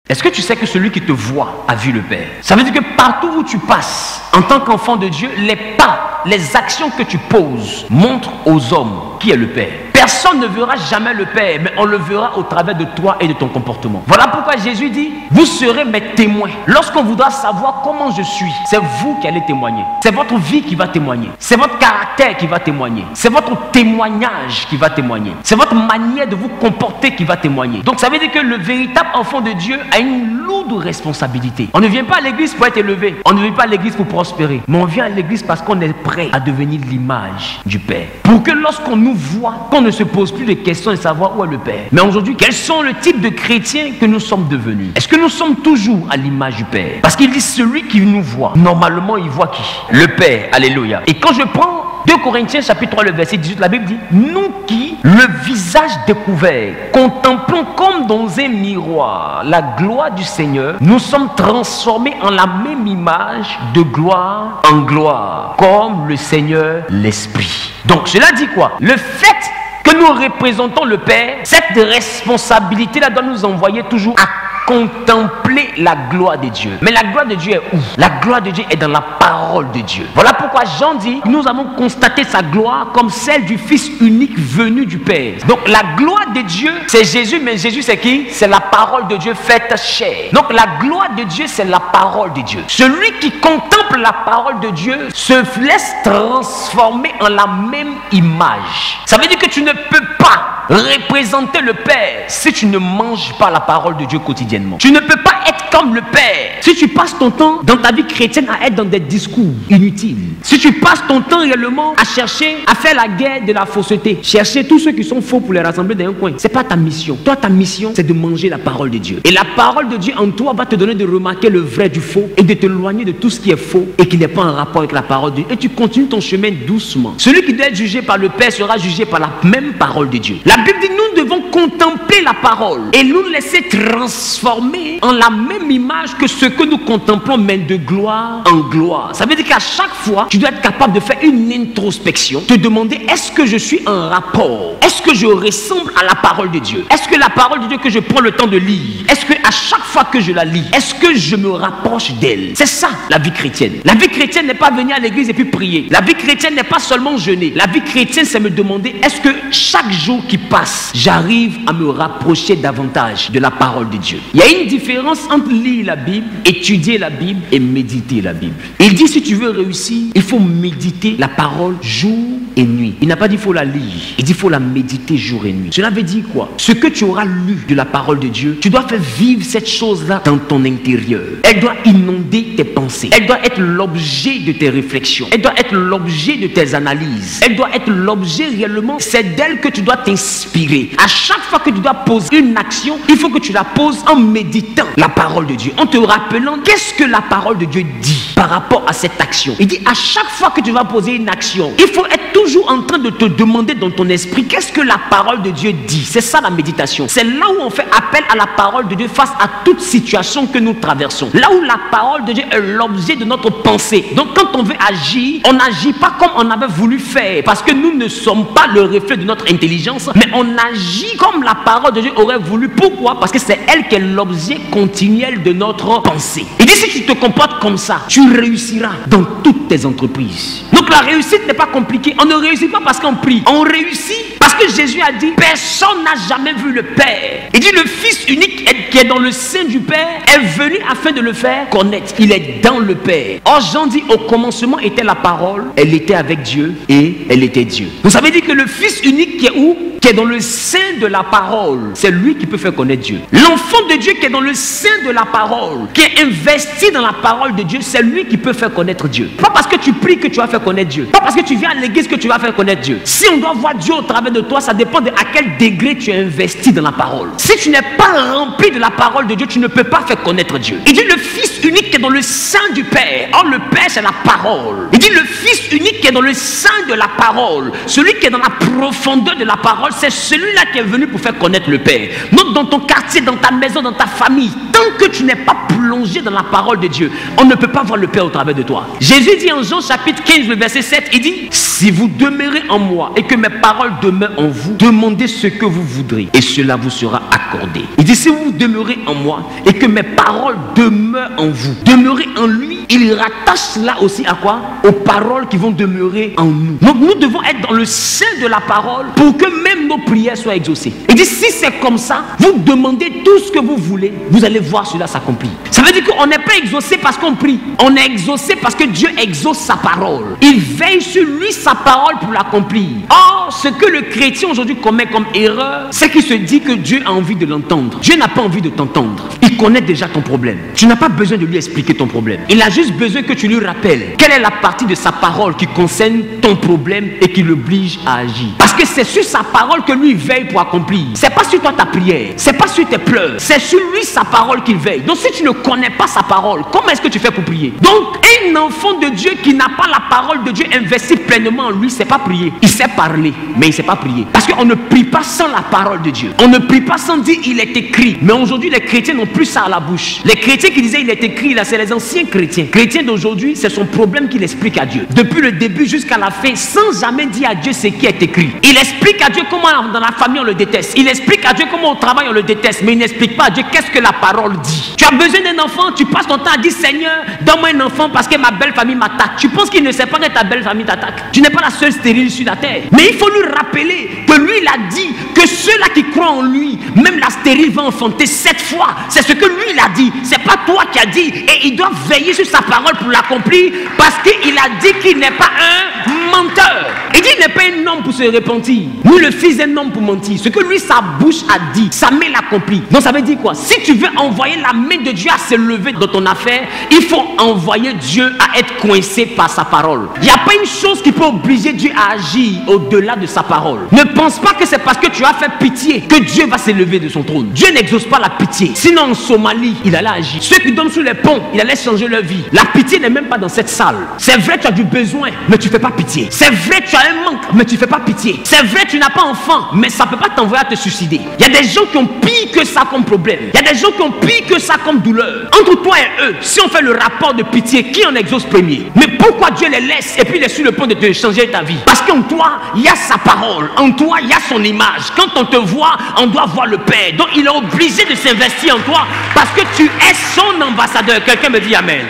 Est-ce que tu sais que celui qui te voit a vu le Père? Ça veut dire que partout où tu passes, en tant qu'enfant de Dieu, les pas, les actions que tu poses montrent aux hommes qui est le Père. Personne ne verra jamais le Père, mais on le verra au travers de toi et de ton comportement. Voilà pourquoi Jésus dit, vous serez mes témoins. Lorsqu'on voudra savoir comment je suis, c'est vous qui allez témoigner. C'est votre vie qui va témoigner. C'est votre caractère qui va témoigner. C'est votre témoignage qui va témoigner. C'est votre manière de vous comporter qui va témoigner. Donc ça veut dire que le véritable enfant de Dieu a une lourde responsabilité. On ne vient pas à l'église pour être élevé. On ne vient pas à l'église pour prospérer. Mais on vient à l'église parce qu'on est prêt à devenir l'image du Père. Pour que lorsqu'on nous voit, qu'on ne se pose plus de questions et savoir où est le Père. Mais aujourd'hui, quels sont le type de chrétiens que nous sommes devenus? Est-ce que nous sommes toujours à l'image du Père? Parce qu'il dit celui qui nous voit, normalement il voit qui? Le Père. Alléluia. Et quand je prends 2 Corinthiens chapitre 3 le verset 18, la Bible dit, nous qui, le visage découvert, contemplons comme dans un miroir la gloire du Seigneur, nous sommes transformés en la même image de gloire en gloire, comme le Seigneur l'Esprit. Donc cela dit quoi? Le fait que nous représentons le Père, cette responsabilité-là doit nous envoyer toujours à contempler la gloire de Dieu. Mais la gloire de Dieu est où? La gloire de Dieu est dans la parole de Dieu. Voilà pourquoi Jean dit, nous avons constaté sa gloire comme celle du Fils unique venu du Père. Donc la gloire de Dieu, c'est Jésus, mais Jésus c'est qui? C'est la parole de Dieu faite chair. Donc la gloire de Dieu, c'est la parole de Dieu. Celui qui contemple la parole de Dieu se laisse transformer en la même image. Ça veut dire que tu ne peux pas représenter le Père si tu ne manges pas la parole de Dieu quotidiennement. Tu ne peux pas être comme le Père si tu passes ton temps dans ta vie chrétienne à être dans des discours inutiles. Si tu passes ton temps réellement à chercher à faire la guerre de la fausseté, chercher tous ceux qui sont faux pour les rassembler dans un coin, c'est pas ta mission. Toi, ta mission, c'est de manger la parole de Dieu. Et la parole de Dieu en toi va te donner de remarquer le vrai du faux et de t'éloigner de tout ce qui est faux et qui n'est pas en rapport avec la parole de Dieu. Et tu continues ton chemin doucement. Celui qui doit être jugé par le Père sera jugé par la même parole de Dieu. La Bible dit, nous devons contempler la parole et nous laisser transformer en la même image que ce que nous contemplons, mais de gloire en gloire. Ça veut dire qu'à chaque fois, tu dois être capable de faire une introspection, te demander, est-ce que je suis en rapport? Est-ce que je ressemble à la parole de Dieu? Est-ce que la parole de Dieu que je prends le temps de lire, est-ce que à chaque fois que je la lis, est-ce que je me rapproche d'elle? C'est ça la vie chrétienne. La vie chrétienne n'est pas venir à l'église et puis prier. La vie chrétienne n'est pas seulement jeûner. La vie chrétienne, c'est me demander, est-ce que chaque jour qui passe, j'arrive à me rapprocher davantage de la parole de Dieu? Il y a une différence entre lire la Bible, étudier la Bible et méditer la Bible. Il dit, si tu veux réussir, il faut méditer la parole jour et nuit. Il n'a pas dit il faut la lire, il dit il faut la méditer jour et nuit. Cela veut dire quoi? Ce que tu auras lu de la parole de Dieu, tu dois faire vivre cette chose-là dans ton intérieur. Elle doit inonder tes pensées. Elle doit être l'objet de tes réflexions. Elle doit être l'objet de tes analyses. Elle doit être l'objet réellement, c'est d'elle que tu dois t'inspirer. À chaque fois que tu dois poser une action, il faut que tu la poses en méditant la parole de Dieu, en te rappelant qu'est-ce que la parole de Dieu dit par rapport à cette action. Il dit à chaque fois que tu vas poser une action, il faut être toujours en train de te demander dans ton esprit qu'est-ce que la parole de Dieu dit. C'est ça la méditation. C'est là où on fait appel à la parole de Dieu face à toute situation que nous traversons. Là où la parole de Dieu est l'objet de notre pensée. Donc quand on veut agir, on n'agit pas comme on avait voulu faire, parce que nous ne sommes pas le reflet de notre intelligence, mais on agit comme la parole de Dieu aurait voulu. Pourquoi? Parce que c'est elle qui est l'objet continuel de notre pensée. Il dit si tu te comportes comme ça, tu réussiras dans toutes tes entreprises. Donc la réussite n'est pas compliquée. On ne réussit pas parce qu'on prie. On réussit parce que Jésus a dit personne n'a jamais vu le Père. Il dit le Fils unique qui est dans le sein du Père est venu afin de le faire connaître. Il est dans le Père. Or Jean dit au commencement était la parole, elle était avec Dieu et elle était Dieu. Donc ça veut dire que le Fils unique qui est où? Qui est dans le sein de la parole, c'est lui qui peut faire connaître Dieu. L'enfant de Dieu qui est dans le sein de la parole, qui est investi dans la parole de Dieu, c'est lui qui peut faire connaître Dieu. Pas parce que tu pries que tu vas faire connaître Dieu. Pas parce que tu viens à l'église que tu vas faire connaître Dieu. Si on doit voir Dieu au travers de toi, ça dépend de à quel degré tu es investi dans la parole. Si tu n'es pas rempli de la parole de Dieu, tu ne peux pas faire connaître Dieu. Il dit le Fils unique qui est dans le sein du Père. Or le Père c'est la parole. Il dit le Fils unique qui est dans le sein de la parole. Celui qui est dans la profondeur de la parole, c'est celui-là qui est venu pour faire connaître le Père. Donc dans ton quartier, dans ta maison, dans ta famille, tant que tu n'es pas plongé dans la parole de Dieu, on ne peut pas voir le Père au travers de toi. Jésus dit en Jean chapitre 15, le verset 7, il dit si vous demeurez en moi et que mes paroles demeurent en vous, demandez ce que vous voudrez et cela vous sera accordé. accordée. Il dit, si vous demeurez en moi et que mes paroles demeurent en vous, demeurez en lui, il rattache cela aussi à quoi? Aux paroles qui vont demeurer en nous. Donc nous devons être dans le sein de la parole pour que même nos prières soient exaucées. Il dit, si c'est comme ça, vous demandez tout ce que vous voulez, vous allez voir cela s'accomplir. Ça veut dire qu'on n'est pas exaucé parce qu'on prie. On est exaucé parce que Dieu exauce sa parole. Il veille sur lui, sa parole, pour l'accomplir. Or, ce que le chrétien aujourd'hui commet comme erreur, c'est qu'il se dit que Dieu a envie de l'entendre. Dieu n'a pas envie de t'entendre. Il connaît déjà ton problème. Tu n'as pas besoin de lui expliquer ton problème. Il a juste besoin que tu lui rappelles quelle est la partie de sa parole qui concerne ton problème et qui l'oblige à agir. Parce que c'est sur sa parole que lui veille pour accomplir. C'est pas sur toi ta prière, c'est pas sur tes pleurs, c'est sur lui sa parole qu'il veille. Donc si tu ne connais pas sa parole, comment est-ce que tu fais pour prier? Donc un enfant de Dieu qui n'a pas la parole de Dieu investie pleinement en lui, c'est pas prier. Il sait parler, mais il sait pas prier. Parce qu'on ne prie pas sans la parole de Dieu. On ne prie pas sans dire il est écrit. Mais aujourd'hui les chrétiens n'ont plus ça à la bouche. Les chrétiens qui disaient il est écrit, là c'est les anciens chrétiens. Chrétiens d'aujourd'hui, c'est son problème qu'il explique à Dieu. Depuis le début jusqu'à la fin, sans jamais dire à Dieu ce qui est écrit. Il explique à Dieu comment dans la famille on le déteste. Il explique à Dieu comment au travail on le déteste. Mais il n'explique pas à Dieu qu'est-ce que la parole dit. Tu as besoin d'un enfant, tu passes ton temps à dire Seigneur, donne-moi un enfant parce que ma belle famille m'attaque. Tu penses qu'il ne sait pas que ta belle famille t'attaque. Tu n'es pas la seule stérile sur la terre. Mais il faut lui rappeler que lui il a dit que ceux-là qui croient en lui, même la stérile va enfanter 7 fois. C'est ce que lui il a dit. C'est pas toi qui as dit. Et il doit veiller sur sa parole pour l'accomplir parce qu'il a dit qu'il n'est pas un menteur. Il dit qu'il n'est pas un homme pour se repentir, ni le fils d'un homme pour mentir. Ce que lui sa bouche a dit, sa main l'accomplit. Donc ça veut dire quoi? Si tu veux envoyer la main de Dieu à se lever dans ton affaire, il faut envoyer Dieu à être coincé par sa parole. Il n'y a pas une chose qui peut obliger Dieu à agir au-delà de sa parole. Ne pense pas que c'est parce que tu as fait pitié que Dieu va se lever de son trône. Dieu n'exauce pas la pitié. Sinon en Somalie, il allait agir. Ceux qui dorment sur les ponts, il allait changer leur vie. La pitié n'est même pas dans cette salle. C'est vrai tu as du besoin, mais tu ne fais pas pitié. C'est vrai tu as un manque, mais tu ne fais pas pitié. C'est vrai tu n'as pas enfant, mais ça ne peut pas t'envoyer à te suicider. Il y a des gens qui ont pire que ça comme problème. Il y a des gens qui ont pire que ça comme douleur. Entre toi et eux, si on fait le rapport de pitié, qui en exauce premier? Mais pourquoi Dieu les laisse et puis il est sur le point de te changer ta vie? Parce qu'en toi, il y a sa parole. En toi, il y a son image. Quand on te voit, on doit voir le Père. Donc il est obligé de s'investir en toi parce que tu es son ambassadeur. Quelqu'un me dit Amen.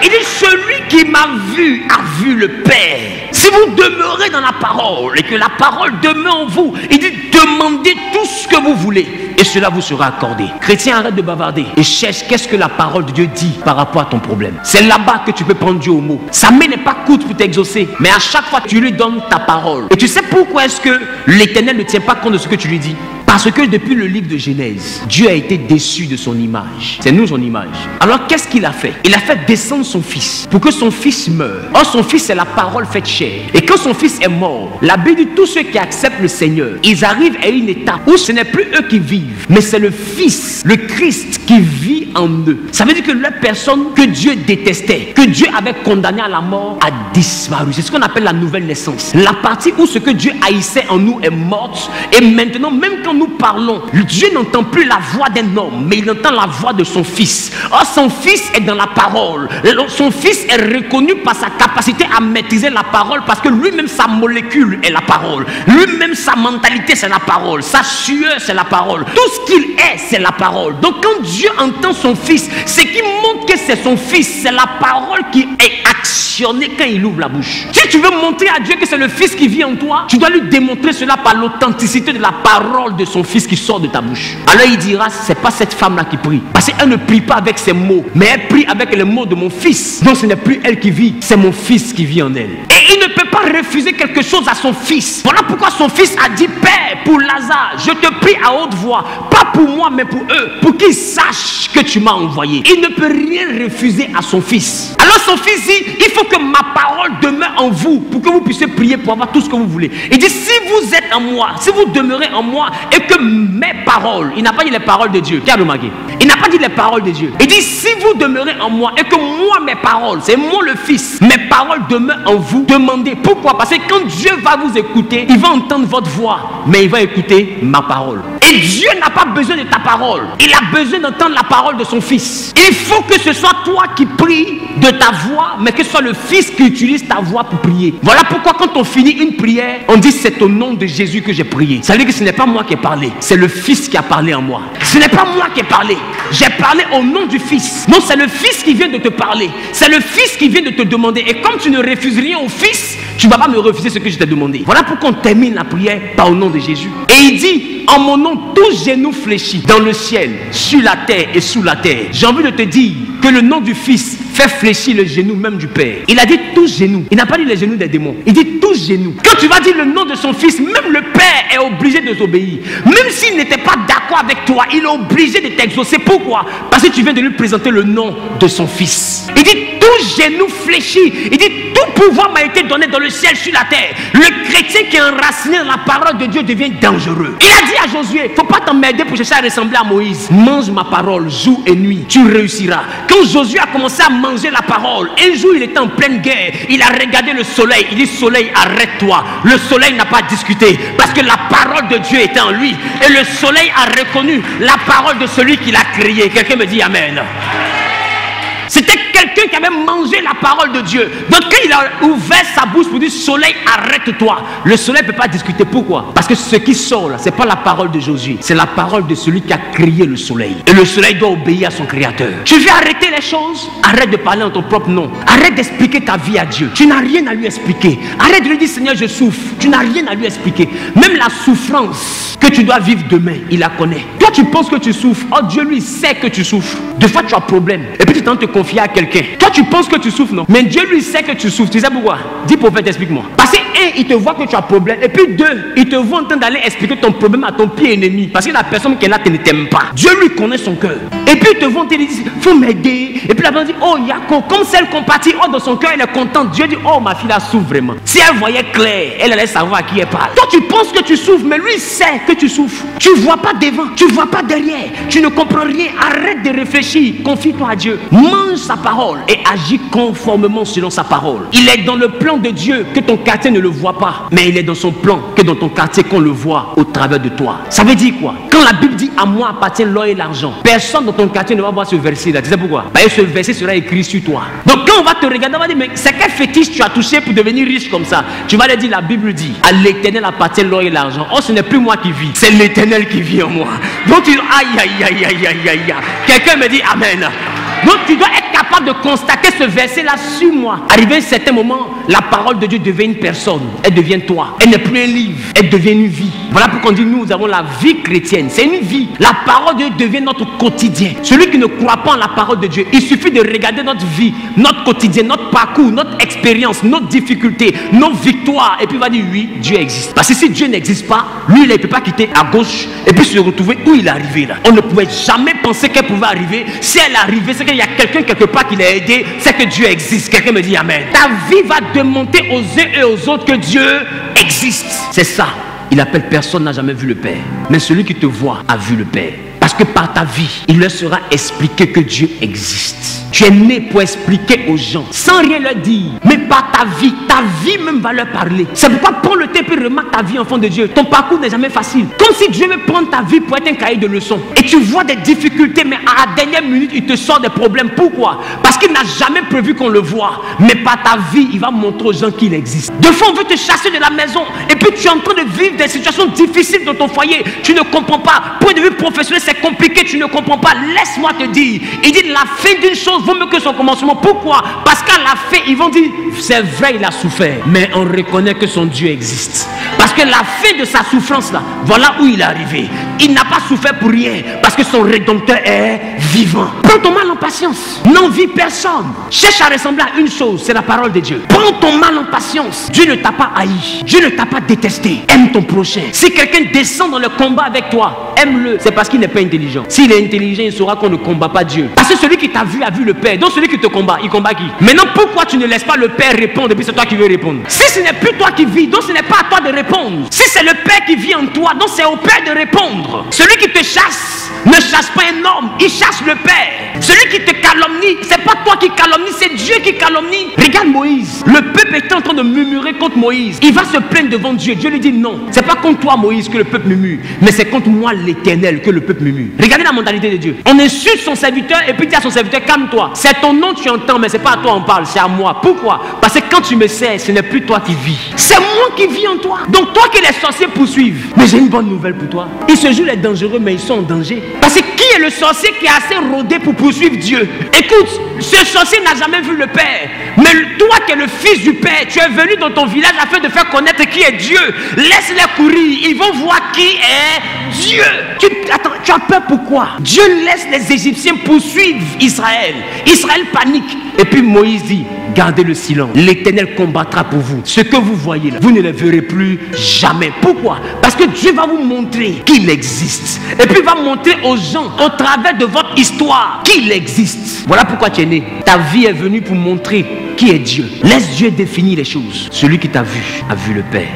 Il dit, celui qui m'a vu a vu le Père. Si vous demeurez dans la parole et que la parole demeure en vous, il dit, demandez tout ce que vous voulez et cela vous sera accordé. Chrétien, arrête de bavarder et cherche qu'est-ce que la parole de Dieu dit par rapport à ton problème. C'est là-bas que tu peux prendre Dieu au mot. Sa main n'est pas courte pour t'exaucer, mais à chaque fois tu lui donnes ta parole. Et tu sais pourquoi est-ce que l'Éternel ne tient pas compte de ce que tu lui dis? Parce que depuis le livre de Genèse, Dieu a été déçu de son image. C'est nous son image. Alors qu'est-ce qu'il a fait? Il a fait descendre son fils pour que son fils meure. Or son fils c'est la parole faite chair. Et quand son fils est mort, la Bible dit tous ceux qui acceptent le Seigneur, ils arrivent à une étape où ce n'est plus eux qui vivent, mais c'est le Fils, le Christ qui vit en eux. Ça veut dire que la personne que Dieu détestait, que Dieu avait condamnée à la mort, a disparu. C'est ce qu'on appelle la nouvelle naissance. La partie où ce que Dieu haïssait en nous est morte. Et maintenant, même quand nous parlons, Dieu n'entend plus la voix d'un homme, mais il entend la voix de son fils. Or son fils est dans la parole. Son fils est reconnu par sa capacité à maîtriser la parole parce que lui-même sa molécule est la parole. Lui-même sa mentalité c'est la parole. Sa sueur c'est la parole. Tout ce qu'il est c'est la parole. Donc quand Dieu entend son fils, c'est qui montre que c'est son fils. C'est la parole qui est actionnée quand il ouvre la bouche. Si tu veux montrer à Dieu que c'est le fils qui vit en toi, tu dois lui démontrer cela par l'authenticité de la parole de son fils qui sort de ta bouche. Alors il dira, c'est pas cette femme-là qui prie. Parce qu'elle ne prie pas avec ses mots, mais elle prie avec les mots de mon fils. Donc ce n'est plus elle qui vit, c'est mon fils qui vit en elle. Et il ne peut pas refuser quelque chose à son fils. Voilà pourquoi son fils a dit, Père, pour Lazare, je te prie à haute voix, pas pour moi, mais pour eux, pour qu'ils sachent que tu m'as envoyé. Il ne peut rien refuser à son fils. Alors son fils dit, il faut que ma parole demeure en vous, pour que vous puissiez prier pour avoir tout ce que vous voulez. Il dit, si vous êtes en moi, si vous demeurez en moi, et que mes paroles, il n'a pas dit les paroles de Dieu, il n'a pas dit les paroles de Dieu. Il dit, si vous demeurez en moi, et que moi, mes paroles, c'est moi le fils, mes paroles demeurent en vous, demandez. Pourquoi? Parce que quand Dieu va vous écouter, il va entendre votre voix, mais il va écouter ma parole. Et Dieu n'a pas besoin de ta parole. Il a besoin d'entendre la parole de son Fils. Il faut que ce soit toi qui pries de ta voix, mais que ce soit le Fils qui utilise ta voix pour prier. Voilà pourquoi quand on finit une prière, on dit c'est au nom de Jésus que j'ai prié. Ça veut dire que ce n'est pas moi qui ai parlé, c'est le Fils qui a parlé en moi. Ce n'est pas moi qui ai parlé, j'ai parlé au nom du Fils. Non, c'est le Fils qui vient de te parler. C'est le Fils qui vient de te demander. Et comme tu ne refuses rien au Fils, tu ne vas pas me refuser ce que je t'ai demandé. Voilà pourquoi on termine la prière par au nom de Jésus. Et il dit, en mon nom, tous genoux fléchis dans le ciel, sur la terre et sous la terre. J'ai envie de te dire que le nom du Fils fait fléchir le genou même du Père. Il a dit tous genoux. Il n'a pas dit les genoux des démons. Il dit tous genoux. Quand tu vas dire le nom de son Fils, même le Père est obligé de t'obéir. Même s'il n'était pas d'accord avec toi, il est obligé de t'exaucer. Pourquoi? Parce que tu viens de lui présenter le nom de son Fils. Il dit tous genoux fléchis. Il dit tout pouvoir m'a été donné dans le ciel, sur la terre. Le chrétien qui est enraciné dans la parole de Dieu devient dangereux. Il a dit à Josué, il ne faut pas t'emmerder pour chercher à ressembler à Moïse. Mange ma parole jour et nuit, tu réussiras. Quand Josué a commencé à manger la parole, un jour il était en pleine guerre, il a regardé le soleil, il dit soleil arrête-toi. Le soleil n'a pas discuté parce que la parole de Dieu était en lui et le soleil a reconnu la parole de celui qui l'a créé. Quelqu'un me dit amen. C'était quelqu'un qui avait mangé la parole de Dieu. Donc quand il a ouvert sa bouche pour dire soleil arrête-toi, le soleil ne peut pas discuter. Pourquoi? Parce que ce qui sort là, ce n'est pas la parole de Josué, c'est la parole de celui qui a créé le soleil. Et le soleil doit obéir à son créateur. Tu veux arrêter les choses? Arrête de parler en ton propre nom. Arrête d'expliquer ta vie à Dieu. Tu n'as rien à lui expliquer. Arrête de lui dire Seigneur je souffre. Tu n'as rien à lui expliquer. Même la souffrance que tu dois vivre demain, il la connaît. Toi tu penses que tu souffres. Oh Dieu lui sait que tu souffres. Des fois tu as problème. Et puis tu tentes de te confier à quelqu'un. Toi tu penses que tu souffres, non? Mais Dieu lui sait que tu souffres. Tu sais pourquoi? Dis prophète, explique-moi. Parce que un, il te voit que tu as problème. Et puis deux, il te voit en train d'aller expliquer ton problème à ton pied ennemi. Parce que la personne qui est là ne t'aime pas. Dieu lui connaît son cœur. Et puis il te voit, il te dit, faut m'aider. Et puis la personne dit, oh Yako, comme celle qu'on partit, oh dans son cœur elle est contente. Dieu dit, oh ma fille là souffre vraiment. Si elle voyait clair, elle allait savoir à qui elle parle. Toi tu penses que tu souffres, mais lui sait que tu souffres. Tu ne vois pas devant, tu ne vois pas derrière. Tu ne comprends rien. Arrête de réfléchir. Confie-toi à Dieu. Mange sa parole et agis conformément selon sa parole. Il est dans le plan de Dieu que ton quartier ne le voit pas, mais il est dans son plan que dans ton quartier qu'on le voit au travers de toi. Ça veut dire quoi? Quand la Bible dit à moi appartient l'or et l'argent, personne dans ton quartier ne va voir ce verset là. Tu sais pourquoi? Parce que ce verset sera écrit sur toi. Donc quand on va te regarder, on va dire mais c'est quel fétiche tu as touché pour devenir riche comme ça? Tu vas leur dire la Bible dit à l'Éternel appartient l'or et l'argent. Oh, ce n'est plus moi qui vis, c'est l'Éternel qui vit en moi. Donc tu dis aïe aïe aïe aïe aïe aïe. Quelqu'un me dit amen. Donc tu dois être capable de constater ce verset-là sur moi. Arrivé à un certain moment, la parole de Dieu devient une personne. Elle devient toi. Elle n'est plus un livre. Elle devient une vie. Voilà pourquoi on dit nous avons la vie chrétienne. C'est une vie. La parole de Dieu devient notre quotidien. Celui qui ne croit pas en la parole de Dieu, il suffit de regarder notre vie, notre quotidien, notre parcours, notre expérience, nos difficultés, nos victoires. Et puis il va dire oui, Dieu existe. Parce que si Dieu n'existe pas, lui il ne peut pas quitter à gauche et puis se retrouver où il est arrivé là. On ne pouvait jamais penser qu'elle pouvait arriver. Si elle est arrivée, c'est qu'il y a quelqu'un quelque part qui l'a aidé, c'est que Dieu existe. Quelqu'un me dit amen. Ta vie va démontrer aux uns et aux autres que Dieu existe. C'est ça. Il appelle personne n'a jamais vu le Père. Mais celui qui te voit a vu le Père. Parce que par ta vie, il leur sera expliqué que Dieu existe. Tu es né pour expliquer aux gens, sans rien leur dire, mais par ta vie même va leur parler. C'est pourquoi prends le temps et remarque ta vie, enfant de Dieu. Ton parcours n'est jamais facile. Comme si Dieu veut prendre ta vie pour être un cahier de leçons. Et tu vois des difficultés, mais à la dernière minute, il te sort des problèmes. Pourquoi? Parce qu'il n'a jamais prévu qu'on le voit. Mais par ta vie, il va montrer aux gens qu'il existe. Deux fois, on veut te chasser de la maison. Et puis, tu es en train de vivre des situations difficiles dans ton foyer. Tu ne comprends pas. Point de vue professionnel, c'est compliqué. Tu ne comprends pas. Laisse-moi te dire. Il dit la fin d'une chose vaut mieux que son commencement. Pourquoi? Parce qu'à la fin, ils vont dire c'est vrai, il a souffert, mais on reconnaît que son Dieu existe. Parce que la fin de sa souffrance là, voilà où il est arrivé. Il n'a pas souffert pour rien, parce que son Rédempteur est vivant. Prends ton mal en patience. N'envie personne. Cherche à ressembler à une chose, c'est la parole de Dieu. Prends ton mal en patience. Dieu ne t'a pas haï. Dieu ne t'a pas détesté. Aime ton prochain. Si quelqu'un descend dans le combat avec toi, aime-le. C'est parce qu'il n'est pas intelligent. S'il est intelligent, il saura qu'on ne combat pas Dieu. Parce que celui qui t'a vu a vu le Père. Donc celui qui te combat, il combat qui? Maintenant, pourquoi tu ne laisses pas le Père répondre et puis c'est toi qui veux répondre? Si ce n'est plus toi qui vis, donc ce n'est pas à toi de répondre. Si c'est le Père qui vit en toi, donc c'est au Père de répondre. Celui qui te chasse ne chasse pas un homme, il chasse le Père. Celui qui te calomnie, c'est pas toi qui calomnie, c'est Dieu qui calomnie. Regarde Moïse. Le peuple était en train de murmurer contre Moïse. Il va se plaindre devant Dieu. Dieu lui dit non. C'est pas contre toi Moïse que le peuple murmure, mais c'est contre moi l'Éternel que le peuple murmure. Regardez la mentalité de Dieu. On insulte son serviteur et puis dit à son serviteur, calme-toi. C'est ton nom que tu entends, mais c'est pas à toi on parle, c'est à moi. Pourquoi? Parce que quand tu me sers, ce n'est plus toi qui vis. C'est moi qui vis en toi. Donc toi que les sorciers poursuivent. Mais j'ai une bonne nouvelle pour toi. Ils se jouent les dangereux, mais ils sont en danger. Parce que qui est le sorcier qui est assez rodé pour poursuivre Dieu? Écoute, ce sorcier n'a jamais vu le Père. Mais toi qui es le fils du Père, tu es venu dans ton village afin de faire connaître qui est Dieu. Laisse-les courir, ils vont voir qui est Dieu. Tu as peur pourquoi? Dieu laisse les Égyptiens poursuivre Israël. Israël panique. Et puis Moïse dit, gardez le silence. L'Éternel combattra pour vous. Ce que vous voyez là, vous ne le verrez plus jamais. Pourquoi? Parce que Dieu va vous montrer qu'il existe. Et puis il va montrer aux gens, au travers de votre histoire, qu'il existe. Voilà pourquoi tu es né. Ta vie est venue pour montrer qui est Dieu. Laisse Dieu définir les choses. Celui qui t'a vu a vu le Père.